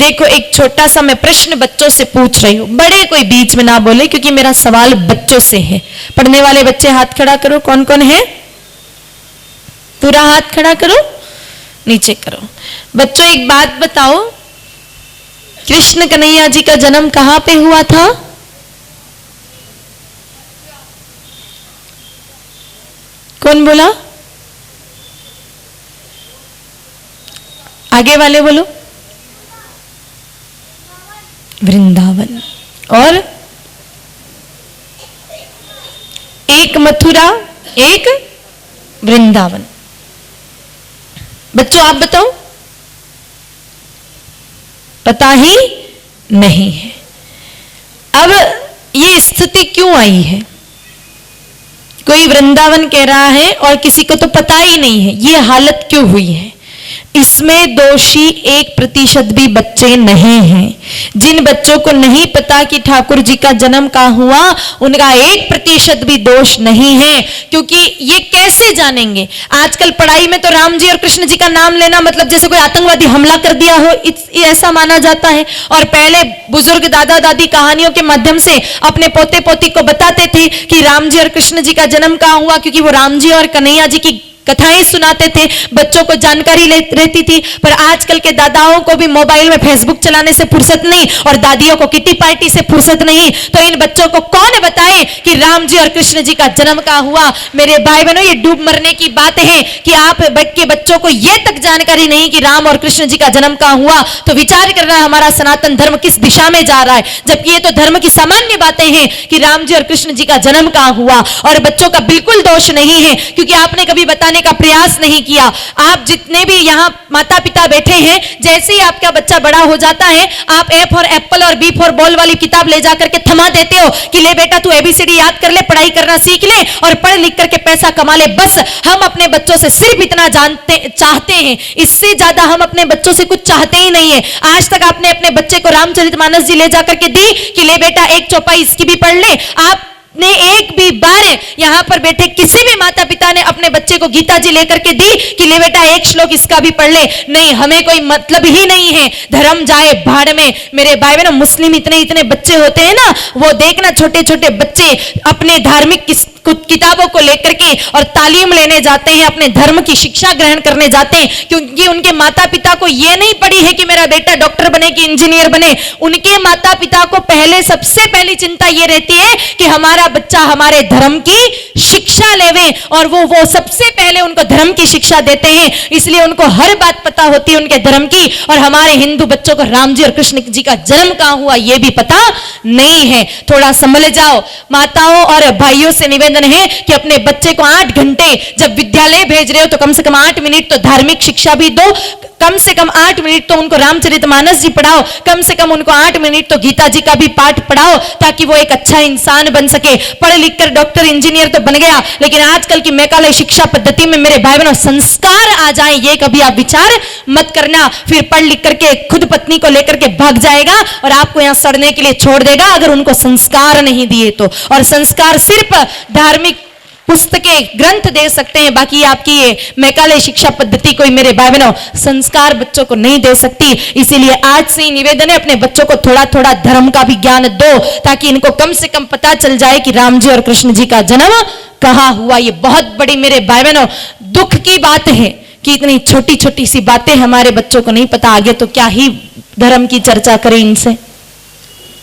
देखो एक छोटा सा मैं प्रश्न बच्चों से पूछ रही हूं, बड़े कोई बीच में ना बोले क्योंकि मेरा सवाल बच्चों से है। पढ़ने वाले बच्चे हाथ खड़ा करो, कौन कौन है? पूरा हाथ खड़ा करो, नीचे करो। बच्चों एक बात बताओ, कृष्ण कन्हैया जी का जन्म कहां पे हुआ था? कौन बोला? आगे वाले बोलो। वृंदावन। और एक मथुरा, एक वृंदावन। बच्चों आप बताओ, पता ही नहीं है। अब ये स्थिति क्यों आई है? कोई वृंदावन कह रहा है और किसी को तो पता ही नहीं है। ये हालत क्यों हुई है? इसमें दोषी 1% भी बच्चे नहीं हैं। जिन बच्चों को नहीं पता कि ठाकुर जी का जन्म कहाँ हुआ, उनका 1% भी दोष नहीं है, क्योंकि ये कैसे जानेंगे? आजकल पढ़ाई में तो राम जी और कृष्ण जी का नाम लेना मतलब जैसे कोई आतंकवादी हमला कर दिया हो, ऐसा माना जाता है। और पहले बुजुर्ग दादा दादी कहानियों के माध्यम से अपने पोते पोती को बताते थे कि राम जी और कृष्ण जी का जन्म कहाँ हुआ, क्योंकि वो राम जी और कन्हैया जी की कथाएं सुनाते थे, बच्चों को जानकारी रहती थी। पर आजकल के दादाओं को भी मोबाइल में फेसबुक चलाने से फुर्सत नहीं और दादियों को किटी पार्टी से फुर्सत नहीं, तो इन बच्चों को कौन बताए कि राम जी और कृष्ण जी का जन्म कहाँ हुआ? मेरे भाई बहनों, ये डूब मरने की बात है कि आप के बच्चों को ये तक जानकारी नहीं कि राम और कृष्ण जी का जन्म कहाँ हुआ। तो विचार करना हमारा सनातन धर्म किस दिशा में जा रहा है, जबकि ये तो धर्म की सामान्य बातें हैं कि राम जी और कृष्ण जी का जन्म कहाँ हुआ। और बच्चों का बिल्कुल दोष नहीं है, क्योंकि आपने कभी बताने का प्रयास नहीं किया। आप जितने भी यहाँ माता पिता बैठे हैं, जैसे ही आपका बच्चा बड़ा हो जाता है, आप ए फॉर एप्पल और बी फॉर बॉल वाली किताब ले जाकर के थमा देते हो कि ले बेटा तू एबीसीडी याद कर ले, पढ़ाई करना सीख ले और पढ़ लिख करके पैसा कमा ले। बस हम अपने बच्चों से सिर्फ इतना चाहते हैं, इससे ज्यादा हम अपने बच्चों से कुछ चाहते ही नहीं है। आज तक आपने अपने बच्चे को रामचरितमानस जी ले जाकर के दी कि ले बेटा एक चौपाई इसकी भी पढ़ ले। आप ने एक भी बार यहां पर बैठे किसी भी माता पिता ने अपने बच्चे को गीता जी लेकर के दी कि ले बेटा एक श्लोक इसका भी पढ़ ले? नहीं, हमें कोई मतलब ही नहीं है। धर्म जाए भाड़ में। मेरे भाई बहनों, मुस्लिम इतने बच्चे होते हैं ना, वो देखना छोटे छोटे बच्चे अपने धार्मिक किताबों को लेकर के और तालीम लेने जाते हैं, अपने धर्म की शिक्षा ग्रहण करने जाते हैं, क्योंकि उनके माता पिता को यह नहीं पड़ी है कि मेरा बेटा डॉक्टर बने कि इंजीनियर बने। उनके माता पिता को पहले सबसे पहली चिंता यह रहती है कि हमारा बच्चा हमारे धर्म की शिक्षा लेवे, और वो सबसे पहले उनको धर्म की शिक्षा देते हैं। इसलिए उनको हर बात पता होती है उनके धर्म की। और हमारे हिंदू बच्चों को राम जी और कृष्ण जी का जन्म कहां हुआ यह भी पता नहीं है। थोड़ा संभल जाओ। माताओं और भाइयों से निवेदन है कि अपने बच्चे को 8 घंटे जब विद्यालय भेज रहे हो तो कम से कम 8 मिनट तो धार्मिक शिक्षा भी दो, कम से कम 8 मिनट तो उनको रामचरितमानस जी पढ़ाओ, कम से कम उनको 8 मिनट तो गीता जी का भी पाठ पढ़ाओ, ताकि वो एक अच्छा इंसान बन सके। पढ़ लिख कर डॉक्टर इंजीनियर तो बन गया, लेकिन आजकल की मैकालय शिक्षा पद्धति में मेरे भाई बहनों संस्कार आ जाए, ये कभी आप विचार मत करना। फिर पढ़ लिख करके खुद पत्नी को लेकर के भाग जाएगा और आपको यहां सड़ने के लिए छोड़ देगा, अगर उनको संस्कार नहीं दिए तो। और संस्कार सिर्फ धार्मिक पुस्तकें ग्रंथ दे सकते हैं, बाकी आपकी ये मैकालय शिक्षा पद्धति कोई मेरे भाई बहनों संस्कार बच्चों को नहीं दे सकती। इसीलिए आज से ही निवेदन है, अपने बच्चों को थोड़ा थोड़ा धर्म का भी ज्ञान दो, ताकि इनको कम से कम पता चल जाए कि राम जी और कृष्ण जी का जन्म कहाँ हुआ। ये बहुत बड़ी मेरे भाई बहनों दुख की बात है कि इतनी छोटी छोटी सी बातें हमारे बच्चों को नहीं पता, आगे तो क्या ही धर्म की चर्चा करें इनसे।